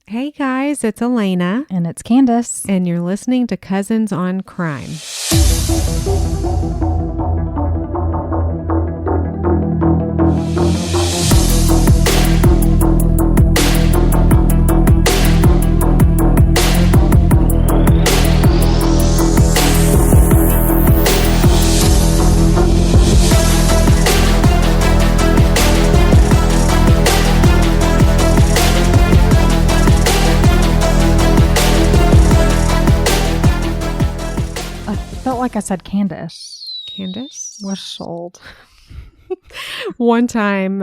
Hey guys, it's Elena. And it's Candace. And you're listening to Cousins on Crime. Felt like I said Candace. Candace? Was sold. One time,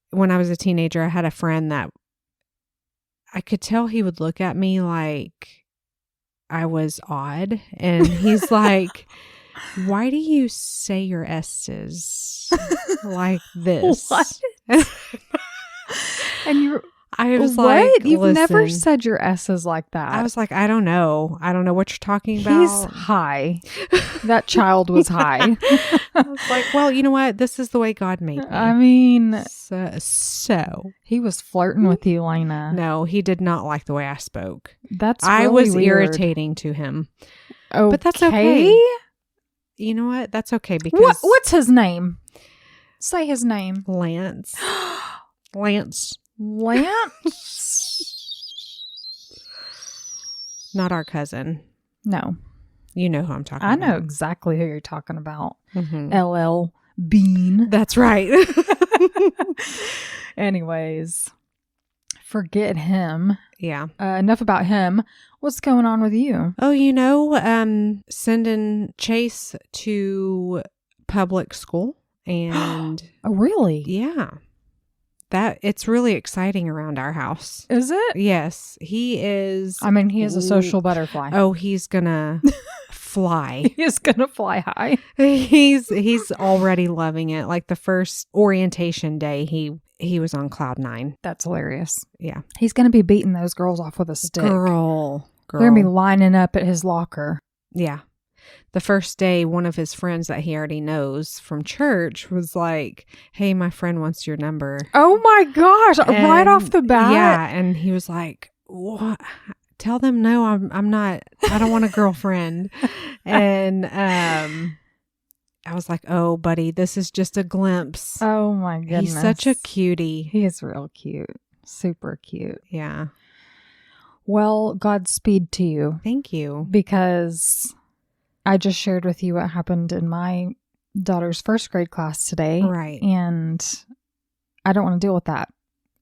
when I was a teenager, I had a friend that I could tell he would look at me like I was odd. And he's like, why do you say your S's like this? What? And you're... I was what? like, You've never listen. said your S's like that. I was like, I don't know. I don't know what you're talking about. He's high. That child was high. I was like, well, you know what? This is the way God made me. I mean, So he was flirting with you, Lena. No, he did not like the way I spoke. That's I really was weird. irritating to him. Okay. But that's okay. You know what? That's okay because What's his name? Say his name. Lance. Lance. Not our cousin. No. You know who I'm talking I about. know exactly who you're talking about. Mm-hmm. LL Bean. That's right. Anyways, forget him. Yeah. Enough about him. What's going on with you? Oh, sending Chase to public school and Oh, really? yeah. It's really exciting around our house. Is it? Yes, he is. I mean, he is a social butterfly. Oh, he's gonna fly. He's gonna fly high. He's already loving it. Like the first orientation day, he was on cloud 9. That's hilarious. Yeah, He's gonna be beating those girls off with a stick. girl. They're gonna be lining up at his locker. Yeah. The first day, one of his friends that he already knows from church was like, hey, my friend wants your number. Oh my gosh. Right off the bat. Yeah. And he was like, what? Tell them no, I'm not, I don't want a girlfriend. And I was like, oh, buddy, this is just a glimpse. Oh my goodness. He's such a cutie. He is real cute. Super cute. Yeah. Well, Godspeed to you. Thank you. Because I just shared with you what happened in my daughter's first grade class today. Right. And I don't want to deal with that.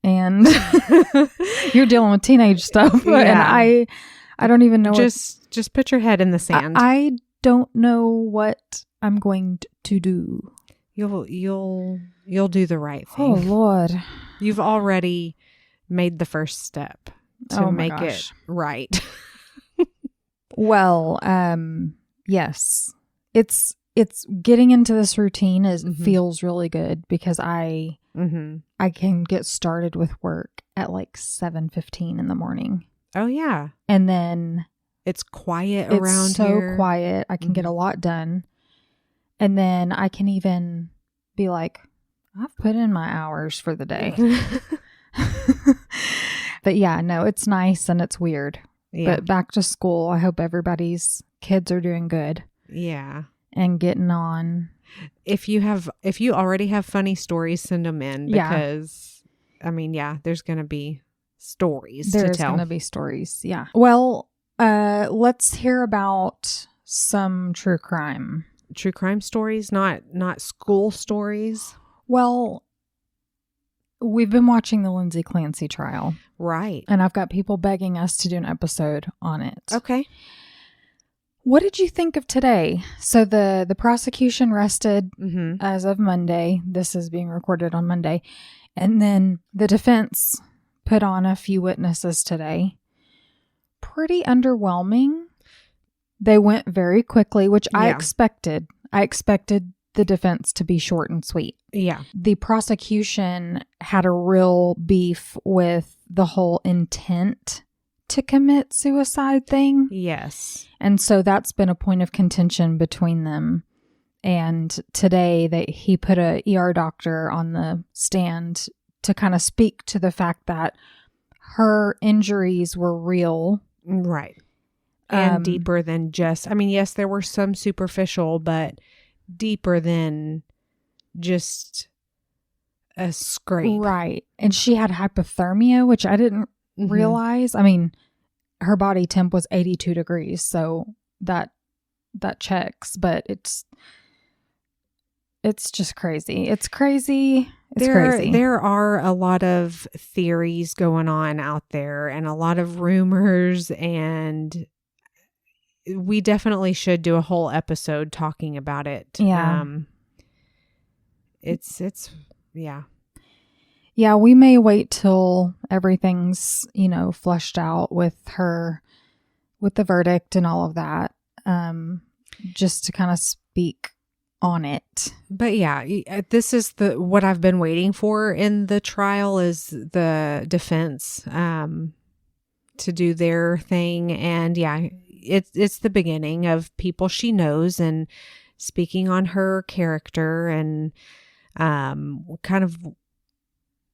And you're dealing with teenage stuff. Yeah. And I don't even know. Just put your head in the sand. I don't know what I'm going to do. You'll do the right thing. Oh, Lord. You've already made the first step to make it right. Well, yes. It's getting into this routine feels really good because I can get started with work at like 7:15 in the morning. Oh yeah. And then it's quiet around it's so here. quiet. I can get a lot done. And then I can even be like, I've put in my hours for the day. But yeah, no, it's nice and it's weird. Yeah. But back to school, I hope everybody's kids are doing good. Yeah. And getting on. If you already have funny stories, send them in because I mean, yeah, there's going to be stories to tell. There's going to be stories. Yeah. Well, let's hear about some true crime. True crime stories, not school stories. Well, we've been watching the Lindsay Clancy trial. Right. And I've got people begging us to do an episode on it. Okay. What did you think of today? So the prosecution rested as of Monday. This is being recorded on Monday. And then the defense put on a few witnesses today. Pretty underwhelming. They went very quickly, which I expected. I expected the defense to be short and sweet. Yeah. The prosecution had a real beef with the whole intent to commit suicide thing. Yes. And so that's been a point of contention between them. And today he put a ER doctor on the stand to kind of speak to the fact that her injuries were real. Right. And deeper than just, I mean, yes, there were some superficial, but deeper than just a scrape. Right. And she had hypothermia, which I didn't realize. I mean, her body temp was 82 degrees. So that checks, but it's just crazy. It's crazy. It's crazy. There are a lot of theories going on out there and a lot of rumors, and we definitely should do a whole episode talking about it. Yeah. It's yeah. Yeah, we may wait till everything's, flushed out with the verdict and all of that, just to kind of speak on it. But yeah, this is what I've been waiting for in the trial is the defense to do their thing. And yeah, it's the beginning of people she knows and speaking on her character and kind of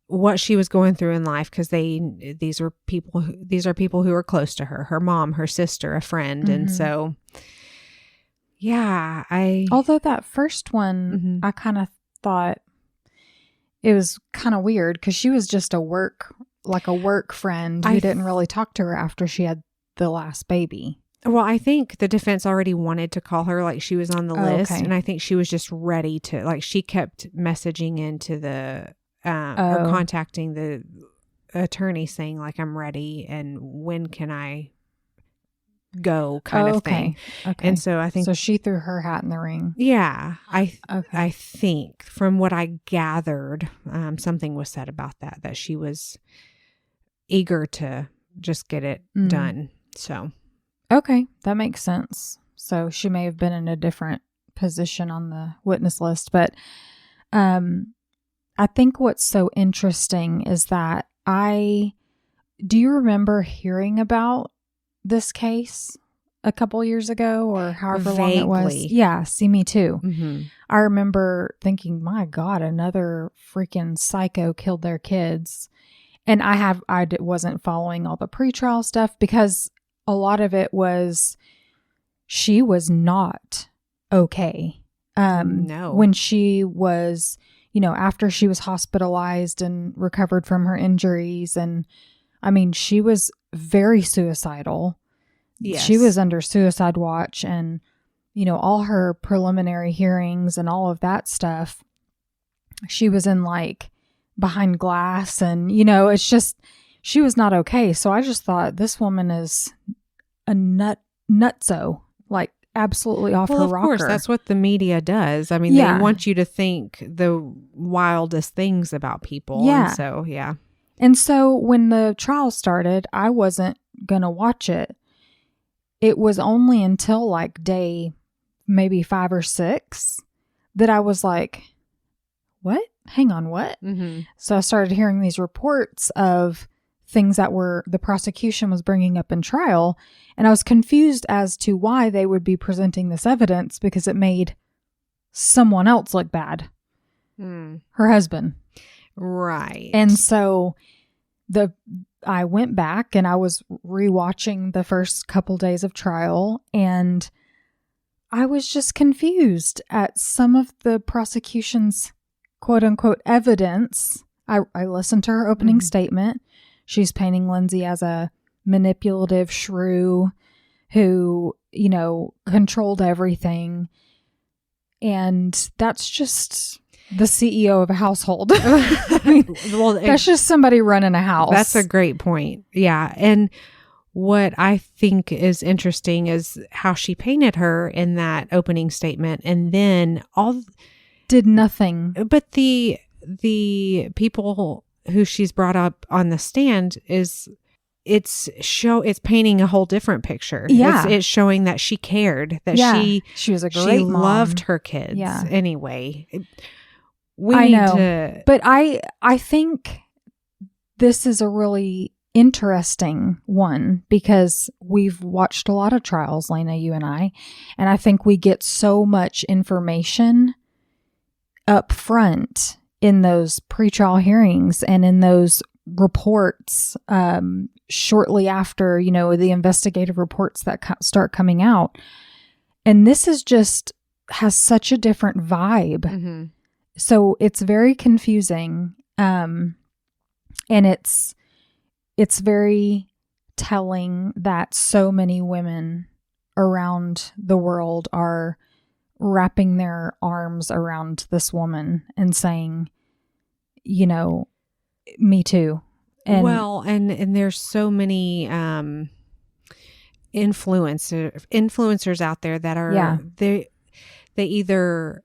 what she was going through in life, because these are people who are close to her mom, her sister, a friend. And so yeah, although that first one, I kind of thought it was kind of weird because she was just a work friend who didn't really talk to her after she had the last baby. Well, I think the defense already wanted to call her, like she was on the list. Okay. And I think she was just ready to, like, she kept messaging into the, or contacting the attorney saying, like, I'm ready and when can I go kind of thing. Okay. And so I think. So she threw her hat in the ring. Yeah. I think from what I gathered, something was said about that she was eager to just get it done. So. Okay, that makes sense. So she may have been in a different position on the witness list. But I think what's so interesting is that do you remember hearing about this case a couple years ago or however long it was? Yeah, see, me too. I remember thinking, my God, another freaking psycho killed their kids. And I wasn't following all the pretrial stuff because a lot of it was she was not okay. No. When she was, after she was hospitalized and recovered from her injuries. And I mean, she was very suicidal. Yes. She was under suicide watch and, all her preliminary hearings and all of that stuff. She was in like behind glass and, it's just, she was not okay. So I just thought this woman is a nutso, like absolutely off her rocker. Of course, that's what the media does. I mean, they want you to think the wildest things about people. Yeah. And so, yeah. And so when the trial started, I wasn't going to watch it. It was only until like day maybe 5 or 6 that I was like, what? Hang on, what? So I started hearing these reports of things that the prosecution was bringing up in trial. And I was confused as to why they would be presenting this evidence because it made someone else look bad. Her husband. Right. And so I went back and I was rewatching the first couple days of trial and I was just confused at some of the prosecution's quote unquote evidence. I listened to her opening statement. She's painting Lindsay as a manipulative shrew who, controlled everything. And that's just the CEO of a household. I mean, that's just somebody running a house. That's a great point. Yeah. And what I think is interesting is how she painted her in that opening statement and then did nothing. But the people who she's brought up on the stand it's painting a whole different picture. Yeah. It's showing that she cared, that she was a great mom. Loved her kids. Yeah. Anyway, but I think this is a really interesting one because we've watched a lot of trials, Lena, you and I think we get so much information up front in those pretrial hearings and in those reports shortly after, the investigative reports that start coming out. And this is just has such a different vibe. Mm-hmm. So it's very confusing. And it's very telling that so many women around the world are wrapping their arms around this woman and saying, me too. And and there's so many influencers out there that are they either,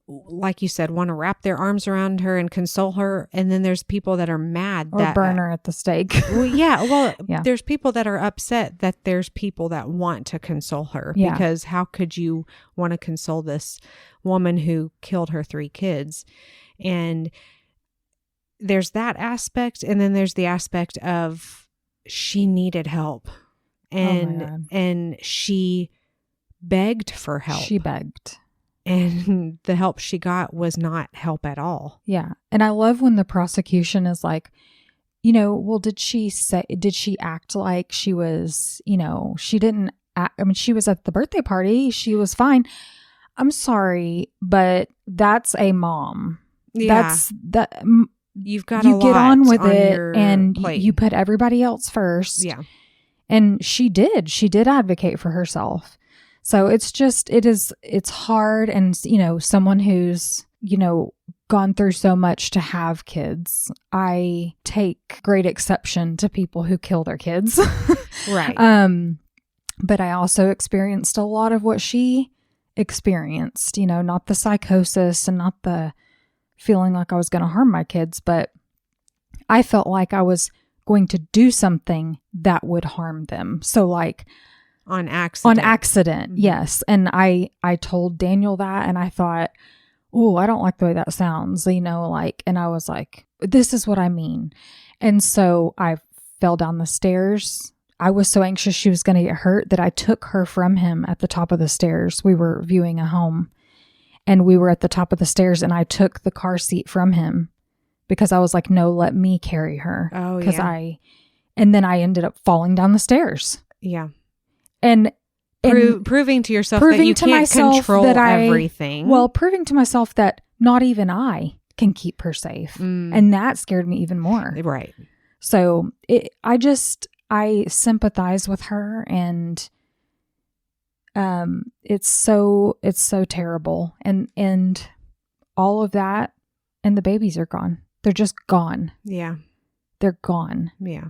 like you said, want to wrap their arms around her and console her, and then there's people that are mad or burn her at the stake. There's people that are upset that there's people that want to console her, because how could you want to console this woman who killed her 3 kids? And there's that aspect, and then there's the aspect of she needed help, and she begged for help. She begged. And the help she got was not help at all. Yeah. And I love when the prosecution is like, well, did she act like she was, she didn't act, she was at the birthday party. She was fine. I'm sorry, but that's a mom. Yeah. You've got a lot get on with it, and plate. You put everybody else first. Yeah. And she did advocate for herself. So it's hard. And, someone who's, gone through so much to have kids, I take great exception to people who kill their kids. Right. But I also experienced a lot of what she experienced, not the psychosis and not the feeling like I was going to harm my kids, but I felt like I was going to do something that would harm them. So like, On accident. Mm-hmm. Yes. And I told Daniel that, and I thought, oh, I don't like the way that sounds, and I was like, this is what I mean. And so I fell down the stairs. I was so anxious she was going to get hurt that I took her from him at the top of the stairs. We were viewing a home, and we were at the top of the stairs, and I took the car seat from him because I was like, no, let me carry her. Oh, yeah. And then I ended up falling down the stairs. Yeah. And proving to yourself that you can't control everything. Well, proving to myself that not even I can keep her safe. And that scared me even more. Right. So I sympathize with her, and it's so terrible. And all of that, and the babies are gone. They're just gone. Yeah. They're gone. Yeah.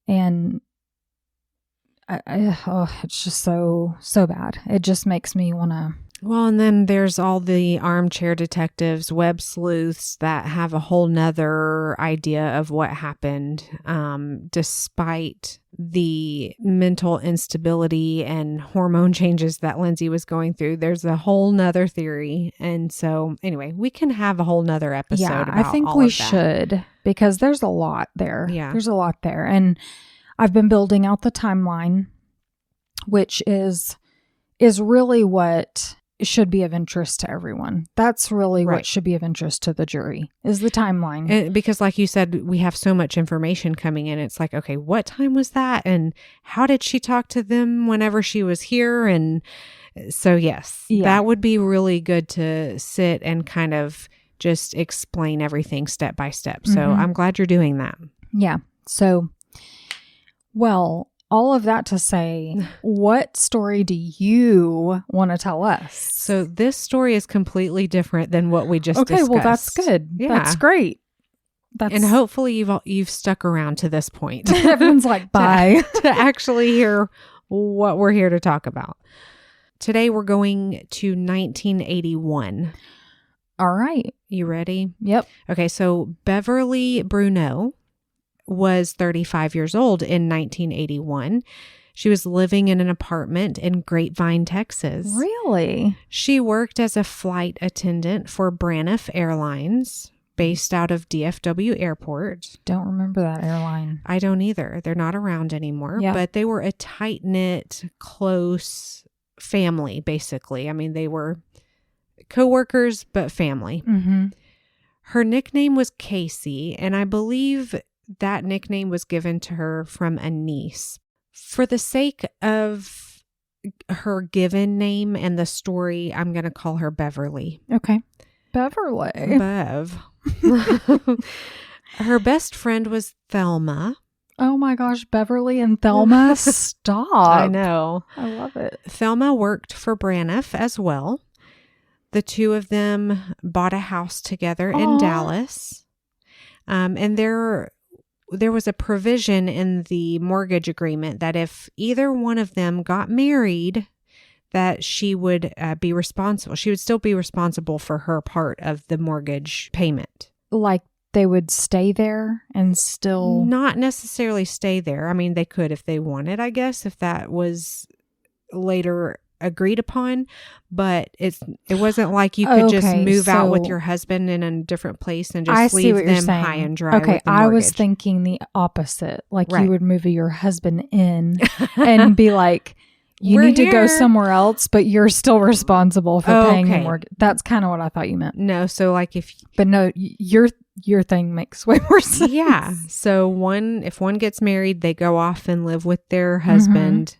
And it's just so bad. It just makes me want to. Well, and then there's all the armchair detectives, web sleuths that have a whole nother idea of what happened, despite the mental instability and hormone changes that Lindsay was going through. There's a whole nother theory. And so anyway, we can have a whole nother episode about I think all we of that. should, because there's a lot there. Yeah. There's a lot there. And I've been building out the timeline, which is really what should be of interest to everyone. That's really right. what should be of interest to the jury, is the timeline. And because like you said, we have so much information coming in. It's like, okay, what time was that? And how did she talk to them whenever she was here? And so, yes, that would be really good to sit and kind of just explain everything step by step. So I'm glad you're doing that. Yeah. So, well, all of that to say, what story do you want to tell us? So this story is completely different than what we just discussed. Okay, well, that's good. Yeah. That's great. And hopefully you've stuck around to this point. Everyone's like, bye. to actually hear what we're here to talk about. Today we're going to 1981. All right. You ready? Yep. Okay, so Beverly Bruneau was 35 years old in 1981. She was living in an apartment in Grapevine, Texas. Really? She worked as a flight attendant for Braniff Airlines, based out of DFW Airport. Don't remember that airline. I don't either. They're not around anymore, but they were a tight-knit, close family, basically. I mean, they were co-workers, but family. Mm-hmm. Her nickname was Casey, and I believe that nickname was given to her from a niece. For the sake of her given name and the story, I'm going to call her Beverly. Okay. Beverly. Bev. Her best friend was Thelma. Oh my gosh, Beverly and Thelma. Stop. I know. I love it. Thelma worked for Braniff as well. The two of them bought a house together in Dallas. And there was a provision in the mortgage agreement that if either one of them got married, that she would be responsible. She would still be responsible for her part of the mortgage payment. Like they would stay there and still... Not necessarily stay there. I mean, they could if they wanted, I guess, if that was later agreed upon. But it wasn't like you could just move out with your husband in a different place and just leave them high and dry. Okay, with the I was mortgage. Thinking the opposite. Like Right. you would move your husband in and be like, you We're need to go here. somewhere else, but you're still responsible for paying the Okay. mortgage. That's kind of what I thought you meant. No, so like if But no, your thing makes way more sense. yeah, so if one gets married, they go off and live with their husband,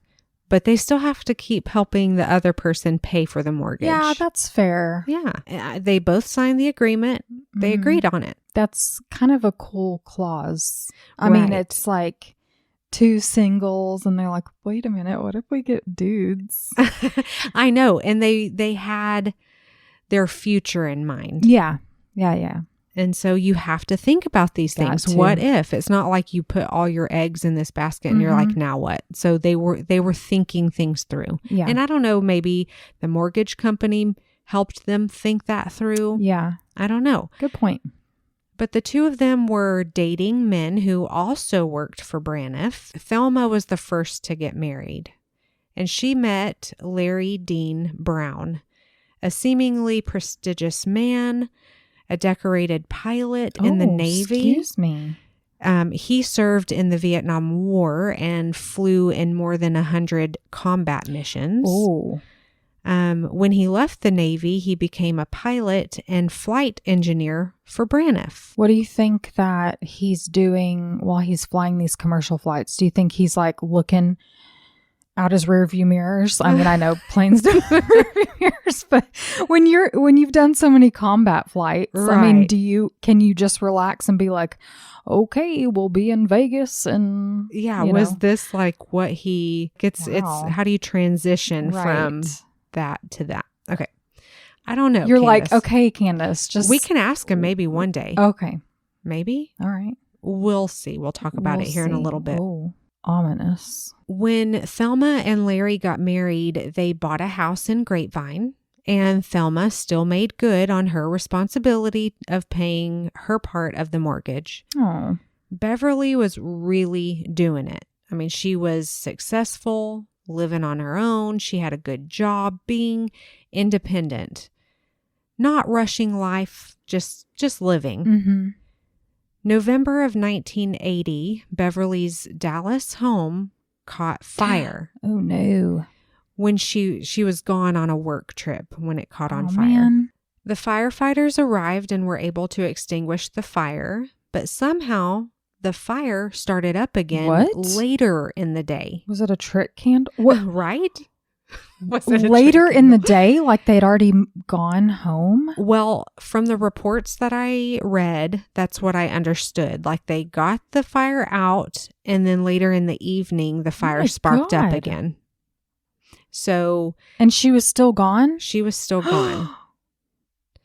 but they still have to keep helping the other person pay for the mortgage. Yeah, that's fair. Yeah, they both signed the agreement. They agreed on it. That's kind of a cool clause. I mean, Right. it's like two singles and they're like, wait a minute, what if we get dudes? I know, and they had their future in mind. Yeah. And so you have to think about these Got things. to. What if? It's not like you put all your eggs in this basket and you're like, now what? So they were thinking things through. Yeah. And I don't know, maybe the mortgage company helped them think that through. Yeah. I don't know. Good point. But the two of them were dating men who also worked for Braniff. Thelma was the first to get married, and she met Larry Dean Brown, a seemingly prestigious man, a decorated pilot in the Navy. Excuse me. He served in the Vietnam War and flew in more than 100 combat missions. Oh. When he left the Navy, he became a pilot and flight engineer for Braniff. What do you think that he's doing while he's flying these commercial flights? Do you think he's like looking out his rearview mirrors? I mean, I know planes don't have rearview mirrors, but when you've done so many combat flights, I mean, Right. can you just relax and be like, okay, we'll be in Vegas and Yeah, you was know? this like what he gets? Wow. It's how do you transition from Right. that to that? Okay. I don't know. You're like, Candace. okay, Candace, just We can ask him maybe one day. okay, Maybe. all right. We'll see. We'll talk about We'll it here in a see. little bit. Oh, ominous. When Thelma and Larry got married, they bought a house in Grapevine, and Thelma still made good on her responsibility of paying her part of the mortgage. Oh, Beverly was really doing it. I mean, she was successful, living on her own. She had a good job, being independent, not rushing life, just living. mm-hmm. November of 1980, Beverly's Dallas home caught fire Oh no. when she was gone on a work trip when it caught on Oh, fire. man. The firefighters arrived and were able to extinguish the fire, but somehow the fire started up again What? later in the day. Was it a trick candle? What? Right? Was it a Later trick in the candle? day, like they'd already gone home? Well, from the reports that I read, that's what I understood. Like they got the fire out, and then later in the evening, the fire my sparked up God. again. So And she was still gone? she was still gone.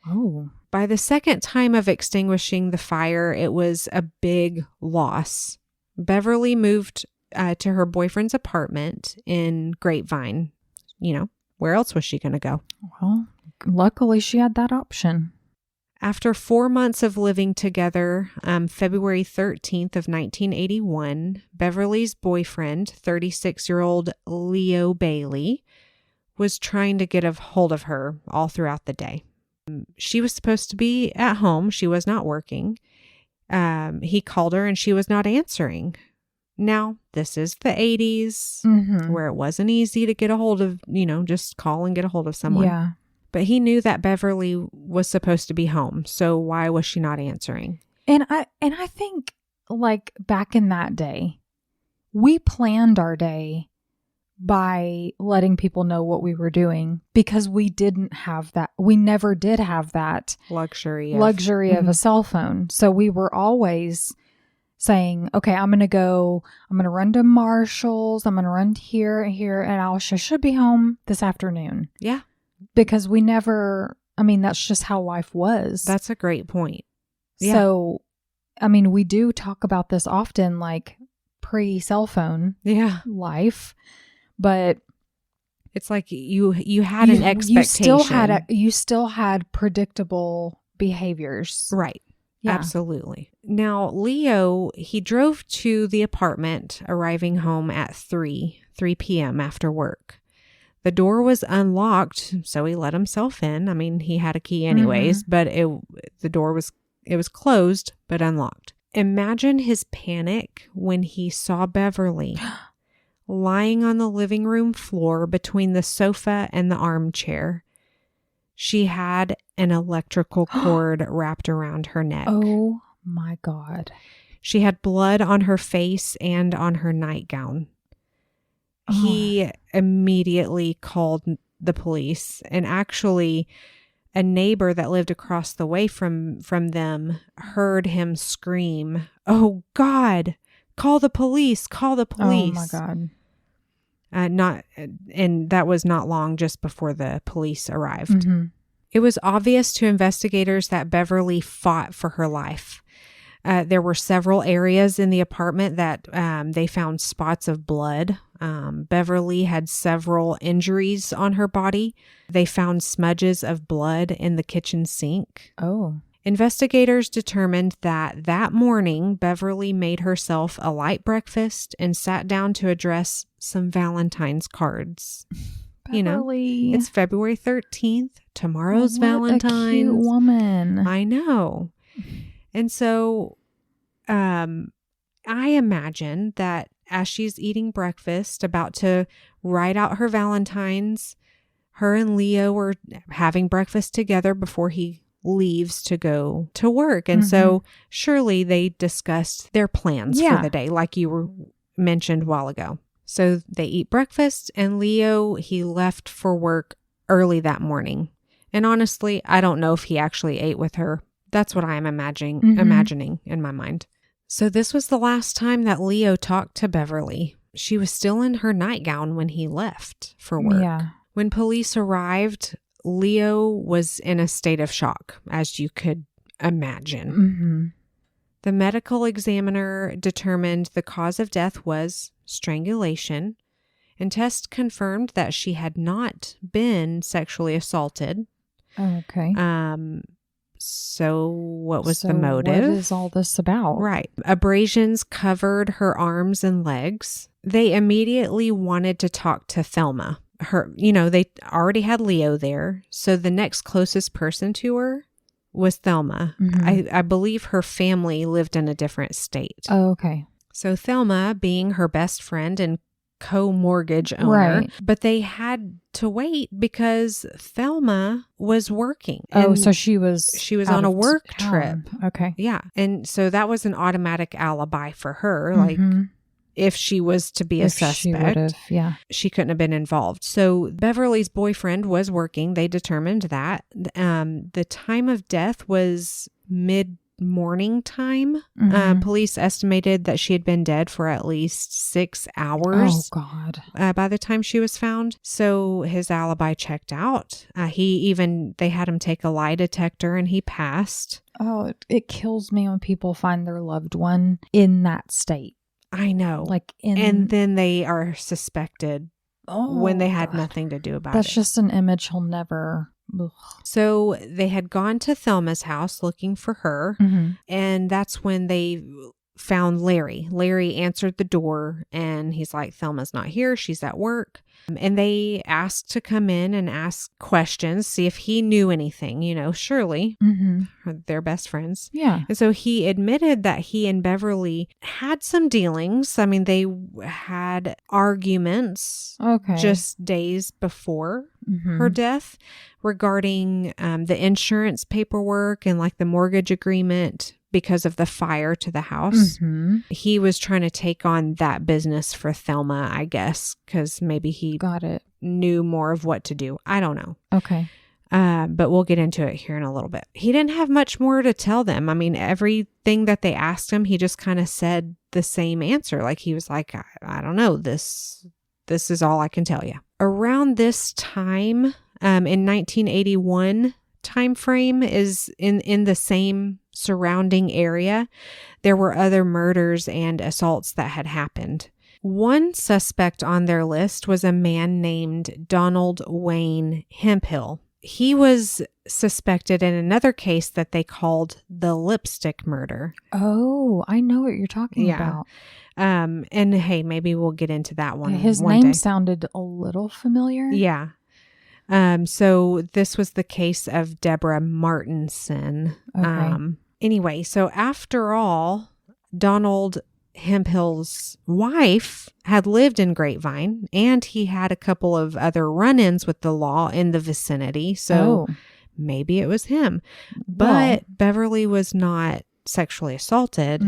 Oh. By the second time of extinguishing the fire, it was a big loss. Beverly moved to her boyfriend's apartment in Grapevine. You know, where else was she going to go? Well, luckily she had that option. After 4 months of living together, February 13th of 1981, Beverly's boyfriend, 36-year-old Leo Bailey, was trying to get a hold of her all throughout the day. She was supposed to be at home. She was not working. He called her and she was not answering. Now, this is the 80s Mm-hmm. where it wasn't easy to get a hold of, just call and get a hold of someone. Yeah. But he knew that Beverly was supposed to be home. So why was she not answering? And I think, like, back in that day, we planned our day by letting people know what we were doing, because we didn't have that. We never did have that luxury of a cell phone. So we were always saying, okay, I'm going to run to Marshall's. I'm going to run here, and I should be home this afternoon. Yeah. Because we never, that's just how life was. That's a great point. Yeah. So, we do talk about this often, like pre-cell phone life, but it's like you had an expectation. You still had predictable behaviors. Right. Yeah. Absolutely. Now, Leo, he drove to the apartment, arriving home at 3 p.m. after work. The door was unlocked, so he let himself in. He had a key anyways, but the door was closed but unlocked. Imagine his panic when he saw Beverly lying on the living room floor between the sofa and the armchair. She had an electrical cord wrapped around her neck. Oh my God. She had blood on her face and on her nightgown. He immediately called the police, and actually a neighbor that lived across the way from them heard him scream, "Oh God, call the police, call the police." Oh my God. And that was not long just before the police arrived. It was obvious to investigators that Beverly fought for her life. There were several areas in the apartment that they found spots of blood. Beverly had several injuries on her body. They found smudges of blood in the kitchen sink. Oh. Investigators determined that morning, Beverly made herself a light breakfast and sat down to address some Valentine's cards. Beverly. It's February 13th. Tomorrow's Valentine's. What a cute woman. I know. And so I imagine that as she's eating breakfast, about to write out her Valentine's, her and Leo were having breakfast together before he leaves to go to work. And so surely they discussed their plans for the day, like you mentioned a while ago. So they eat breakfast, and Leo, he left for work early that morning. And honestly, I don't know if he actually ate with her. That's what I am imagining in my mind. So this was the last time that Leo talked to Beverly. She was still in her nightgown when he left for work. Yeah. When police arrived, Leo was in a state of shock, as you could imagine. The medical examiner determined the cause of death was strangulation, and tests confirmed that she had not been sexually assaulted. Okay. So what was the motive? What is all this about? Right. Abrasions covered her arms and legs. They immediately wanted to talk to Thelma. They already had Leo there. So the next closest person to her was Thelma. I believe her family lived in a different state. Oh, okay. So Thelma, being her best friend and co-mortgage owner, but they had to wait because Thelma was working. So she was on a work trip. Okay. Yeah. And so that was an automatic alibi for her. Like, if she was to be a suspect, she couldn't have been involved. So Beverly's boyfriend was working. They determined that. The time of death was mid-morning time. Police estimated that she had been dead for at least 6 hours. Oh, God. By the time she was found. So his alibi checked out. They had him take a lie detector, and he passed. Oh, it kills me when people find their loved one in that state. I know. And then they are suspected when they had nothing to do about it. That's just an image he'll never... Ugh. So they had gone to Thelma's house looking for her, and that's when they found Larry. Larry answered the door and he's like, Thelma's not here. She's at work. And they asked to come in and ask questions, see if he knew anything, surely they're best friends. Yeah. And so he admitted that he and Beverly had some dealings. I mean, they had arguments just days before her death regarding the insurance paperwork and like the mortgage agreement because of the fire to the house. He was trying to take on that business for Thelma, I guess, because maybe he knew more of what to do. I don't know. Okay. But we'll get into it here in a little bit. He didn't have much more to tell them. I mean, everything that they asked him, he just kind of said the same answer. Like he was like, I don't know. This is all I can tell you. Around this time, in 1981 time frame, is in the same surrounding area, there were other murders and assaults that had happened. One suspect on their list was a man named Donald Wayne Hemphill. He was suspected in another case that they called the lipstick murder. Oh, I know what you're talking about. And hey, maybe we'll get into that one. His one name day. sounded a little familiar. Yeah. So this was the case of Deborah Martinson. Okay. Anyway, so after all, Donald Hemphill's wife had lived in Grapevine, and he had a couple of other run-ins with the law in the vicinity. So maybe it was him. But Beverly was not sexually assaulted.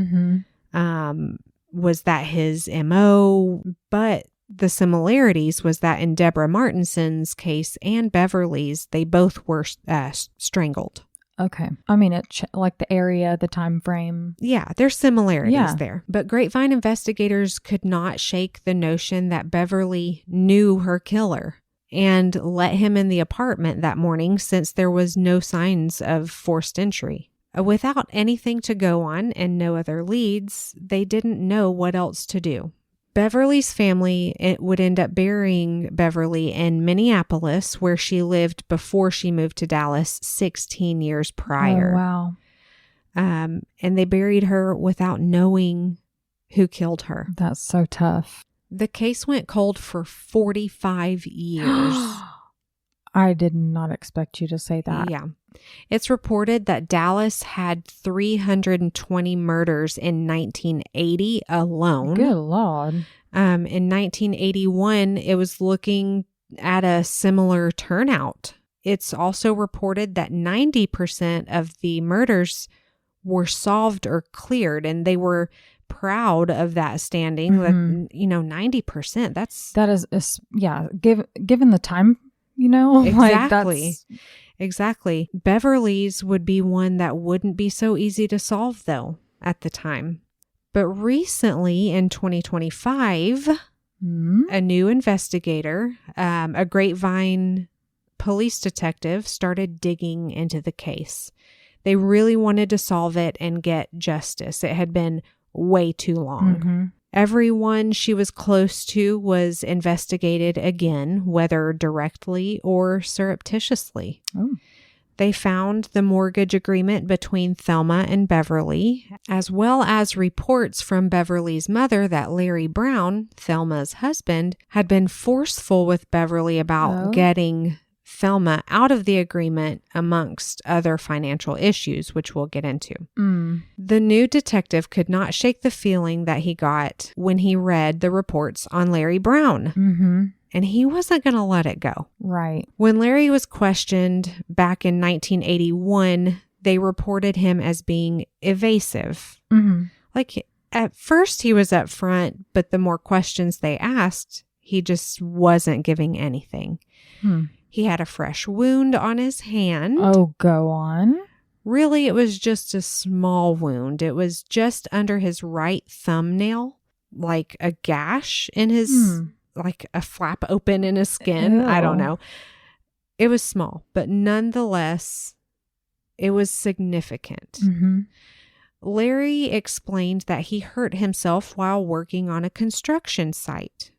Was that his MO? But the similarities was that in Deborah Martinson's case and Beverly's, they both were strangled. Okay. I mean, like the area, the time frame. Yeah, there's similarities there. But Grapevine investigators could not shake the notion that Beverly knew her killer and let him in the apartment that morning since there was no signs of forced entry. Without anything to go on and no other leads, they didn't know what else to do. Beverly's family would end up burying Beverly in Minneapolis, where she lived before she moved to Dallas 16 years prior. Oh, wow. And they buried her without knowing who killed her. That's so tough. The case went cold for 45 years. I did not expect you to say that. Yeah. It's reported that Dallas had 320 murders in 1980 alone. Good Lord. In 1981, it was looking at a similar turnout. It's also reported that 90% of the murders were solved or cleared, and they were proud of that standing. That 90%. That is given the time. Exactly. Exactly. Beverly's would be one that wouldn't be so easy to solve, though, at the time. But recently, in 2025, a new investigator, a Grapevine police detective, started digging into the case. They really wanted to solve it and get justice. It had been way too long. Everyone she was close to was investigated again, whether directly or surreptitiously. They found the mortgage agreement between Thelma and Beverly, as well as reports from Beverly's mother that Larry Brown, Thelma's husband, had been forceful with Beverly about getting Thelma out of the agreement, amongst other financial issues, which we'll get into. The new detective could not shake the feeling that he got when he read the reports on Larry Brown. And he wasn't going to let it go. Right. When Larry was questioned back in 1981, they reported him as being evasive. Like, at first he was up front, but the more questions they asked, he just wasn't giving anything. He had a fresh wound on his hand. Oh, go on. Really, it was just a small wound. It was just under his right thumbnail, like a gash in his, like a flap open in his skin. Ew. I don't know. It was small, but nonetheless, it was significant. Larry explained that he hurt himself while working on a construction site.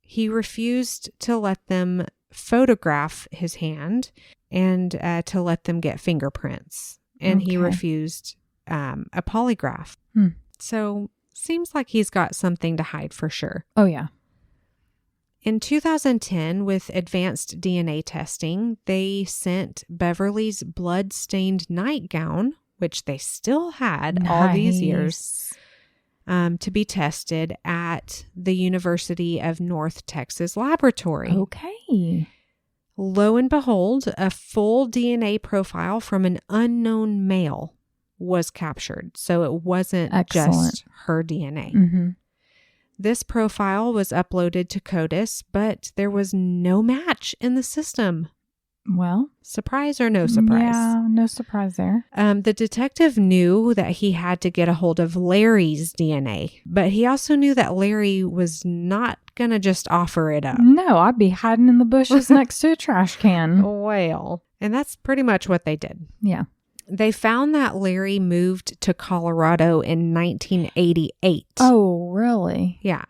He refused to let them photograph his hand and to let them get fingerprints. And he refused a polygraph. So Seems like he's got something to hide for sure. Oh, yeah. In 2010, with advanced DNA testing, they sent Beverly's blood-stained nightgown, which they still had all these years, to be tested at the University of North Texas Laboratory. Okay. Lo and behold, a full DNA profile from an unknown male was captured. So it wasn't just her DNA. Mm-hmm. This profile was uploaded to CODIS, but there was no match in the system. Well, surprise or no surprise? Yeah, no surprise there. The detective knew that he had to get a hold of Larry's DNA, but he also knew that Larry was not going to just offer it up. No, I'd be hiding in the bushes next to a trash can. Well, and that's pretty much what they did. Yeah. They found that Larry moved to Colorado in 1988. Oh, really? Yeah.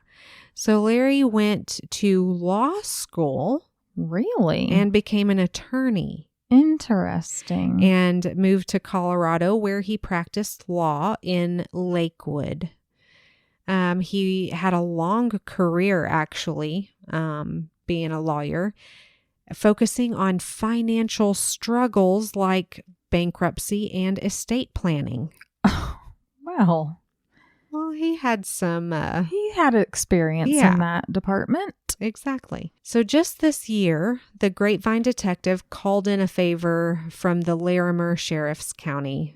So Larry went to law school. Really? And became an attorney. Interesting. And moved to Colorado, where he practiced law in Lakewood. He had a long career, actually, being a lawyer, focusing on financial struggles like bankruptcy and estate planning. Oh, well. Well, he had some... he had experience in that department. Exactly. So just this year, the Grapevine detective called in a favor from the Larimer Sheriff's County.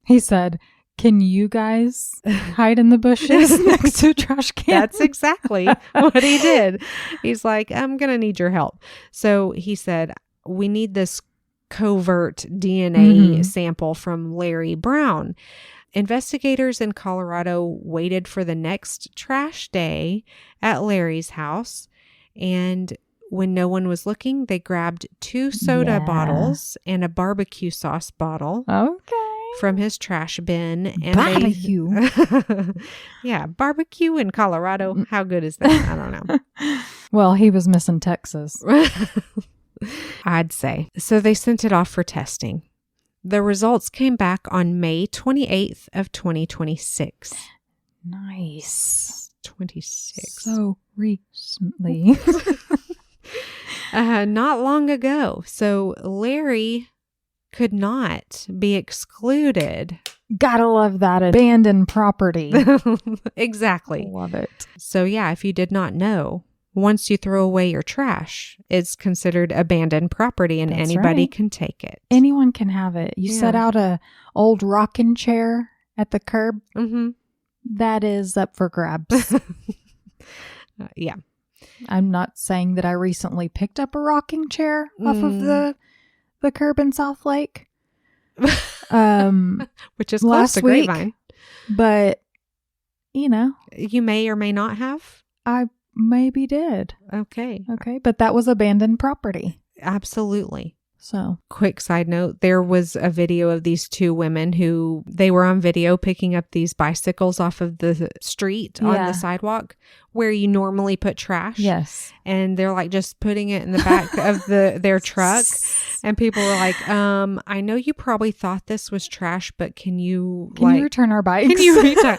He said, "Can you guys hide in the bushes next to a trash can?" That's exactly what he did. He's like, "I'm going to need your help." So he said, "We need this covert DNA sample from Larry Brown." Investigators in Colorado waited for the next trash day at Larry's house, and when no one was looking, they grabbed 2 soda bottles and a barbecue sauce bottle from his trash bin. And barbecue. Yeah, barbecue in Colorado. How good is that? I don't know. Well, he was missing Texas. I'd say. So they sent it off for testing. The results came back on May 28th of 2026. Nice. 26. So recently. Not long ago. So Larry could not be excluded. Gotta love that abandoned property. Exactly. Love it. So yeah, if you did not know, once you throw away your trash, it's considered abandoned property and anybody can take it. Anyone can have it. You set out a old rocking chair at the curb. Mm-hmm. That is up for grabs. Yeah. I'm not saying that I recently picked up a rocking chair off of the curb in South Lake. Which is close to Grapevine. But, you know. You may or may not have. I maybe did. Okay. But that was abandoned property. Absolutely. So, quick side note, there was a video of these 2 women who they were on video picking up these bicycles off of the street on the sidewalk where you normally put trash. Yes. And they're like just putting it in the back of their truck. And people were like, I know you probably thought this was trash, but can you return our bikes? Can you return?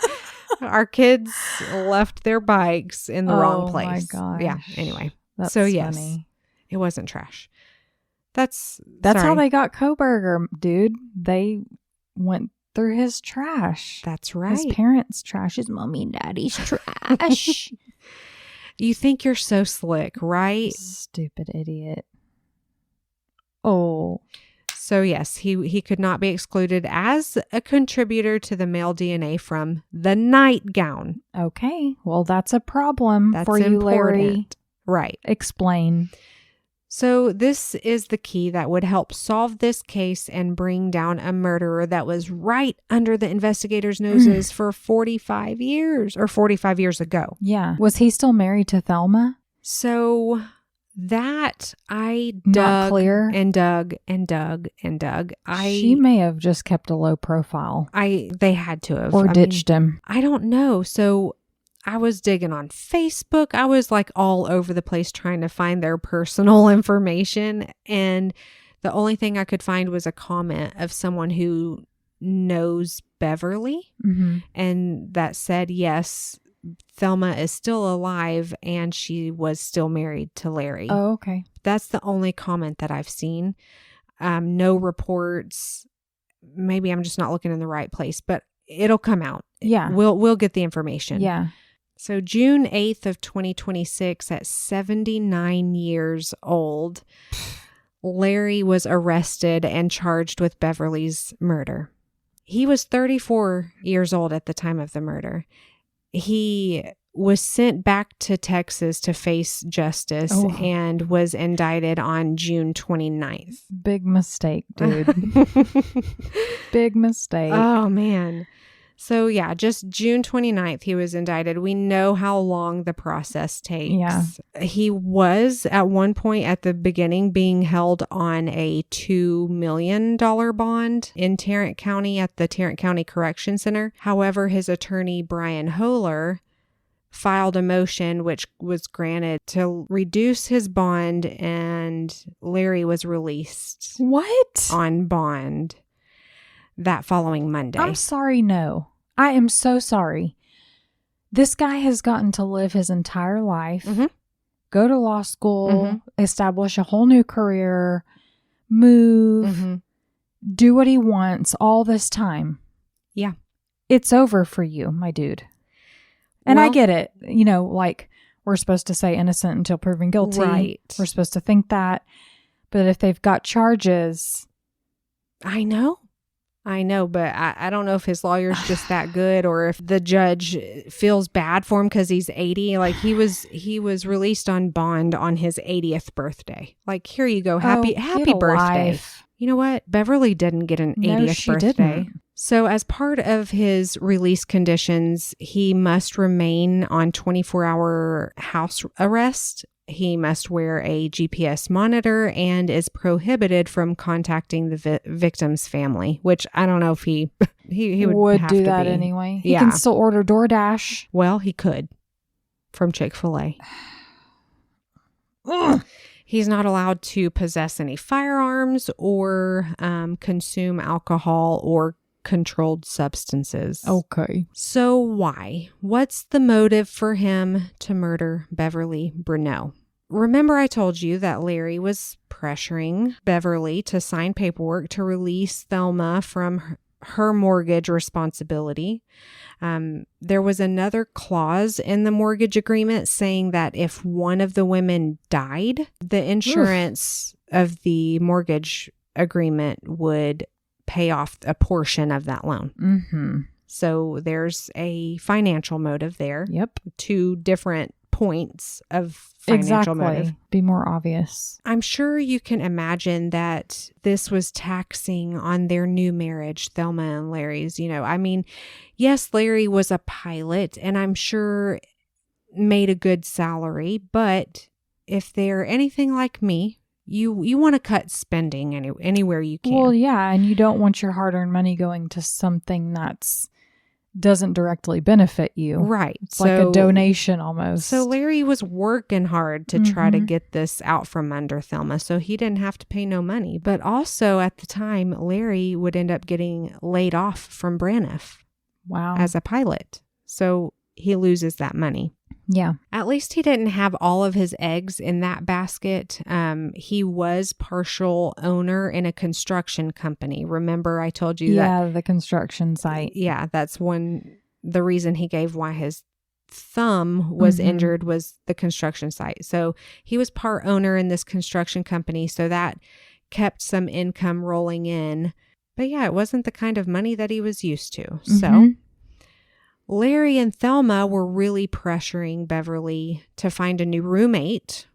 Our kids left their bikes in the wrong place. Oh my gosh. Yeah. Anyway. That's so yes, funny. It wasn't trash. That's how they got Koberger, dude. They went through his trash. That's right. His parents' trash. His mommy and daddy's trash. You think you're so slick, right? Stupid idiot. Oh. So yes, he could not be excluded as a contributor to the male DNA from the nightgown. Okay. Well, that's a problem for you, Larry. Right. Explain. So this is the key that would help solve this case and bring down a murderer that was right under the investigators' noses for 45 years or 45 years ago. Yeah. Was he still married to Thelma? So that I Not clear. And dug and dug and dug. She may have just kept a low profile. They had to have. Or ditched him. I don't know. So I was digging on Facebook. I was like all over the place trying to find their personal information. And the only thing I could find was a comment of someone who knows Beverly and that said, yes, Thelma is still alive and she was still married to Larry. Oh, okay. That's the only comment that I've seen. No reports. Maybe I'm just not looking in the right place, but it'll come out. Yeah. We'll get the information. Yeah. So June 8th of 2026, at 79 years old, Larry was arrested and charged with Beverly's murder. He was 34 years old at the time of the murder. He was sent back to Texas to face justice and was indicted on June 29th. Big mistake, dude. Big mistake. Oh, man. So, yeah, just June 29th, he was indicted. We know how long the process takes. Yeah. He was, at one point at the beginning, being held on a $2 million bond in Tarrant County at the Tarrant County Correction Center. However, his attorney, Brian Holer, filed a motion which was granted to reduce his bond, and Larry was released. What? On bond that following Monday. I'm sorry, no. I am so sorry. This guy has gotten to live his entire life, go to law school, establish a whole new career, move, do what he wants all this time. Yeah. It's over for you, my dude. And I get it. You know, like, we're supposed to say innocent until proven guilty. Right. We're supposed to think that. But if they've got charges. I know, but I don't know if his lawyer's just that good or if the judge feels bad for him because he's 80. Like, he was released on bond on his 80th birthday. Like, here you go. Happy birthday. Life. You know what? Beverly didn't get an 80th birthday. Didn't. So as part of his release conditions, he must remain on 24-hour house arrest. He must wear a GPS monitor and is prohibited from contacting the victim's family, which I don't know if he would have do to that be. anyway. He can still order DoorDash. Well, he could from Chick-fil-A. He's not allowed to possess any firearms or consume alcohol or controlled substances. Okay. So why? What's the motive for him to murder Beverly Bruneau? Remember I told you that Larry was pressuring Beverly to sign paperwork to release Thelma from her mortgage responsibility. There was another clause in the mortgage agreement saying that if one of the women died, the insurance of the mortgage agreement would pay off a portion of that loan. So there's a financial motive there. Yep. Two different points of financial motive. Be more obvious. I'm sure you can imagine that this was taxing on their new marriage, Thelma and Larry's. You know, I mean, yes, Larry was a pilot and I'm sure made a good salary, but if they're anything like me, you want to cut spending anywhere you can. Well, yeah, and you don't want your hard-earned money going to something that's doesn't directly benefit you. Right. It's like a donation almost. So Larry was working hard to try to get this out from under Thelma, so he didn't have to pay no money. But also at the time, Larry would end up getting laid off from Braniff. Wow. As a pilot. So he loses that money. Yeah. At least he didn't have all of his eggs in that basket. He was partial owner in a construction company. Remember I told you that? Yeah, the construction site. Yeah, that's the reason he gave why his thumb was injured was the construction site. So he was part owner in this construction company. So that kept some income rolling in. But yeah, it wasn't the kind of money that he was used to. So Larry and Thelma were really pressuring Beverly to find a new roommate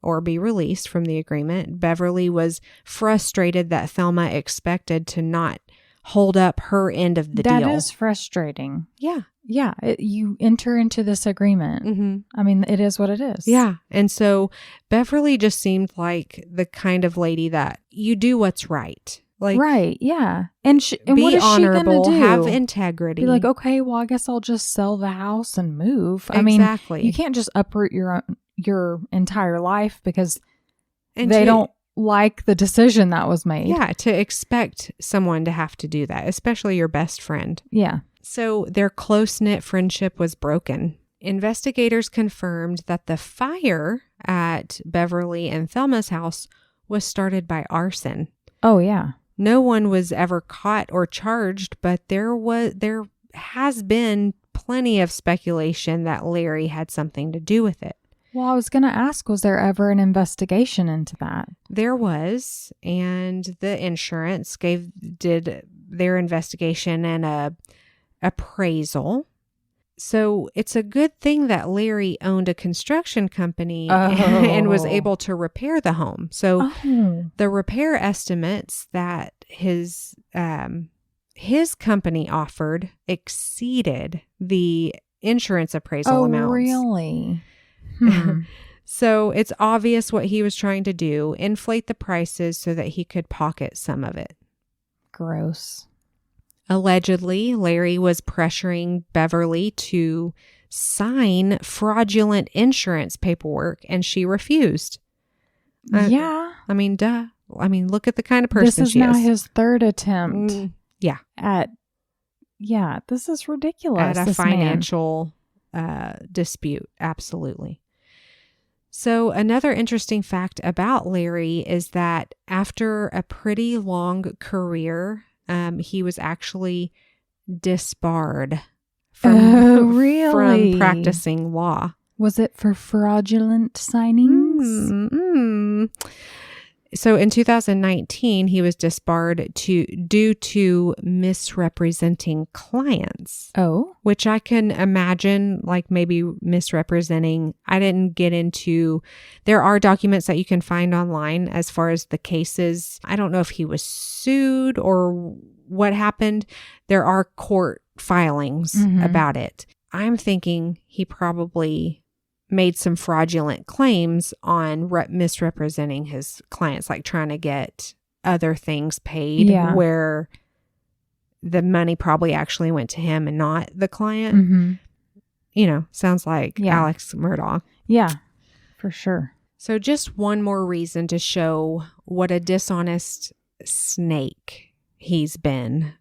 or be released from the agreement. Beverly was frustrated that Thelma expected to not hold up her end of the deal. That is frustrating. Yeah. Yeah. You enter into this agreement. I mean, it is what it is. Yeah. And so Beverly just seemed like the kind of lady that you do what's right. Like, right, yeah. And be what is honorable, she gonna do? have integrity. Be like, okay, well, I guess I'll just sell the house and move. Exactly. I mean, you can't just uproot your entire life because and they don't like the decision that was made. Yeah, to expect someone to have to do that, especially your best friend. Yeah. So their close-knit friendship was broken. Investigators confirmed that the fire at Beverly and Thelma's house was started by arson. Oh, yeah. No one was ever caught or charged, but there has been plenty of speculation that Larry had something to do with it. Well, I was going to ask, was there ever an investigation into that? There was, and the insurance did their investigation and a appraisal. So it's a good thing that Larry owned a construction company and was able to repair the home. So the repair estimates that his company offered exceeded the insurance appraisal amounts. Oh, really? So it's obvious what he was trying to do, inflate the prices so that he could pocket some of it. Gross. Allegedly, Larry was pressuring Beverly to sign fraudulent insurance paperwork, and she refused. Yeah. I mean, duh. I mean, look at the kind of person she is. This is now his third attempt. Yeah. This is ridiculous. At a financial dispute. Absolutely. So another interesting fact about Larry is that after a pretty long career, he was actually disbarred from practicing law. Was it for fraudulent signings? So in 2019, he was disbarred due to misrepresenting clients. Oh. Which I can imagine, like maybe misrepresenting. I didn't get into, there are documents that you can find online as far as the cases. I don't know if he was sued or what happened. There are court filings about it. I'm thinking he probably made some fraudulent claims on misrepresenting his clients, like trying to get other things paid where the money probably actually went to him and not the client. You know, sounds like Alex Murdaugh. Yeah, for sure. So just one more reason to show what a dishonest snake he's been,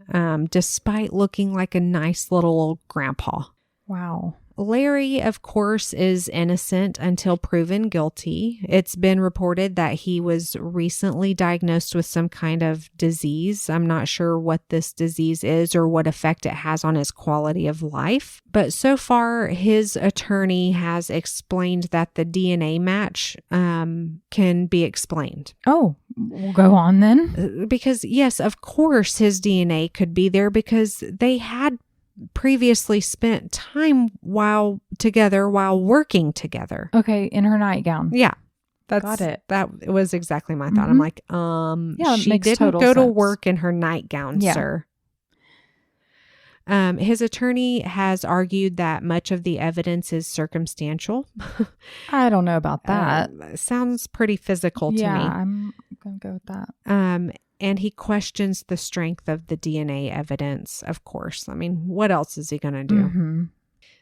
despite looking like a nice little old grandpa. Wow. Larry, of course, is innocent until proven guilty. It's been reported that he was recently diagnosed with some kind of disease. I'm not sure what this disease is or what effect it has on his quality of life. But so far, his attorney has explained that the DNA match can be explained. Oh, we'll go on then. Because, yes, of course, his DNA could be there because they had previously spent time while working together. Okay, in her nightgown. Yeah. Got it. That was exactly my thought. I'm like, she didn't go to work in her nightgown, sir. His attorney has argued that much of the evidence is circumstantial. I don't know about that. Sounds pretty physical to me. Yeah, I'm going to go with that. And he questions the strength of the DNA evidence, of course. I mean, what else is he going to do?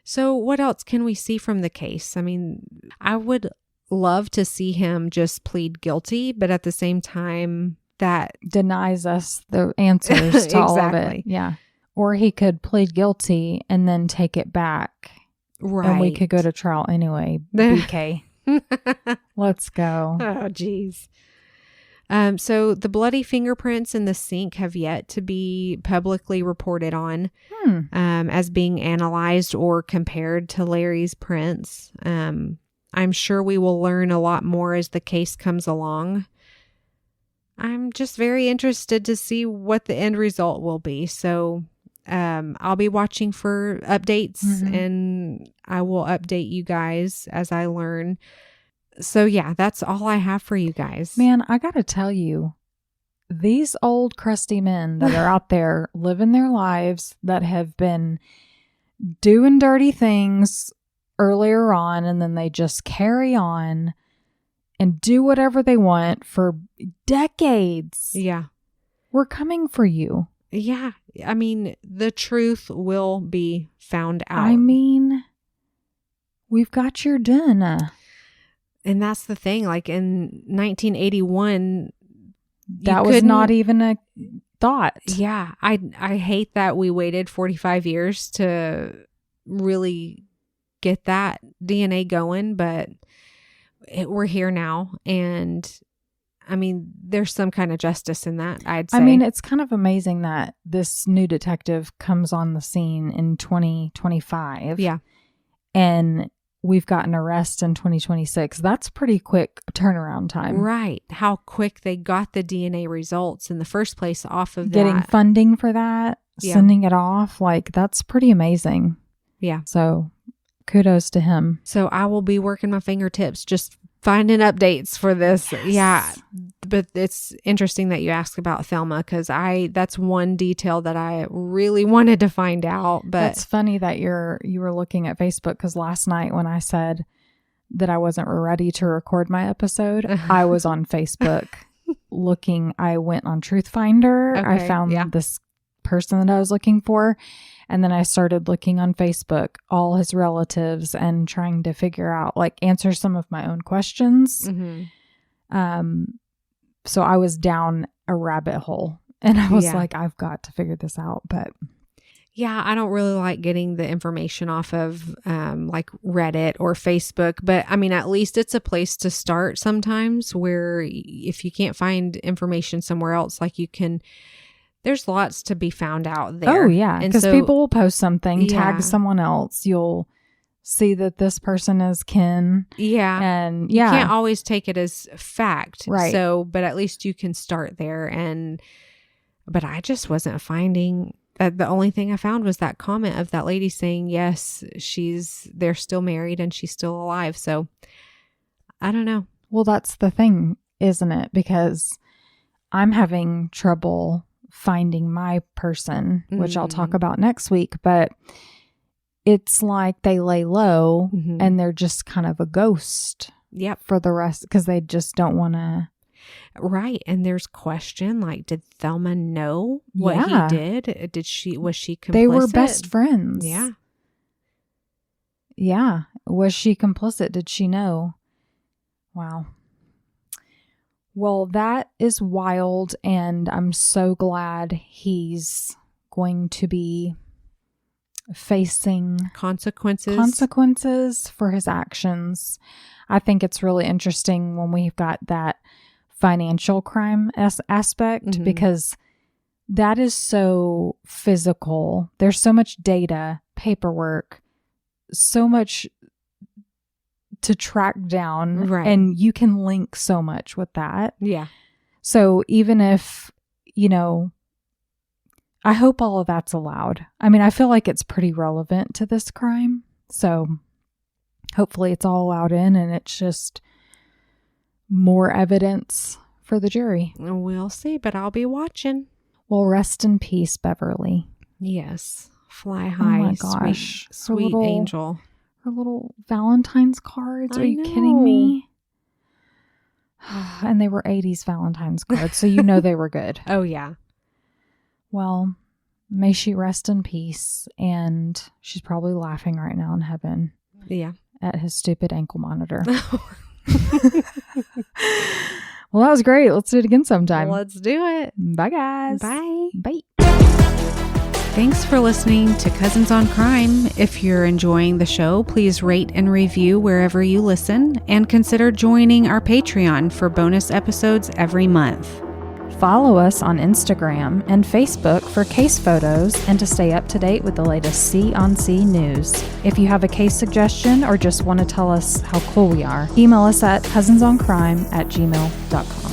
So what else can we see from the case? I mean, I would love to see him just plead guilty, but at the same time, that denies us the answers to all of it. Yeah. Or he could plead guilty and then take it back. Right. And we could go to trial anyway. BK. Let's go. Oh, geez. So the bloody fingerprints in the sink have yet to be publicly reported on as being analyzed or compared to Larry's prints. I'm sure we will learn a lot more as the case comes along. I'm just very interested to see what the end result will be. So I'll be watching for updates and I will update you guys as I learn. So yeah, that's all I have for you guys. Man, I got to tell you, these old crusty men that are out there living their lives that have been doing dirty things earlier on and then they just carry on and do whatever they want for decades. Yeah. We're coming for you. Yeah. I mean, the truth will be found out. I mean, we've got your done. And that's the thing. Like in 1981, that was not even a thought. Yeah. I hate that we waited 45 years to really get that DNA going, but we're here now. And I mean, there's some kind of justice in that, I'd say. I mean, it's kind of amazing that this new detective comes on the scene in 2025. Yeah. And we've got an arrest in 2026. That's pretty quick turnaround time. Right. How quick they got the DNA results in the first place off of getting that. Funding for that, sending it off. Like, that's pretty amazing. Yeah. So kudos to him. So I will be working my fingertips just finding updates for this. Yes. Yeah. But it's interesting that you asked about Thelma, because that's one detail that I really wanted to find out. But it's funny that you were looking at Facebook, because last night when I said that I wasn't ready to record my episode, I was on Facebook looking. I went on Truth Finder. Okay, I found this person that I was looking for. And then I started looking on Facebook, all his relatives, and trying to figure out, like, answer some of my own questions. Mm-hmm. So I was down a rabbit hole, and I was like, I've got to figure this out. But yeah, I don't really like getting the information off of like Reddit or Facebook. But I mean, at least it's a place to start sometimes, where if you can't find information somewhere else, like there's lots to be found out there. Oh, yeah. Because people will post something, tag someone else. You'll see that this person is kin. Yeah. And you can't always take it as fact. Right. So, but at least you can start there. But I just wasn't finding that. The only thing I found was that comment of that lady saying, yes, they're still married and she's still alive. So I don't know. Well, that's the thing, isn't it? Because I'm having trouble finding my person, which I'll talk about next week, but it's like they lay low and they're just kind of a ghost for the rest, because they just don't want to. Right. And there's question, like, did Thelma know what he did? Was she complicit? They were best friends. Yeah. Yeah. Was she complicit? Did she know? Wow. Well, that is wild, and I'm so glad he's going to be facing consequences for his actions. I think it's really interesting when we've got that financial crime aspect, because that is so physical. There's so much data, paperwork, so much to track down, right? And you can link so much with that. Yeah. So even if, I hope all of that's allowed. I mean, I feel like it's pretty relevant to this crime. So hopefully it's all allowed in, and it's just more evidence for the jury. We'll see, but I'll be watching. Well, rest in peace, Beverly. Yes. Fly high. Oh my gosh. Sweet angel. Her little Valentine's cards. Are you kidding me? And they were 80s Valentine's cards, so they were good. Oh, yeah. Well, may she rest in peace. And she's probably laughing right now in heaven. Yeah. At his stupid ankle monitor. Well, that was great. Let's do it again sometime. Let's do it. Bye, guys. Bye. Bye. Thanks for listening to Cousins on Crime. If you're enjoying the show, please rate and review wherever you listen, and consider joining our Patreon for bonus episodes every month. Follow us on Instagram and Facebook for case photos and to stay up to date with the latest C-on-C news. If you have a case suggestion or just want to tell us how cool we are, email us at cousinsoncrime@gmail.com.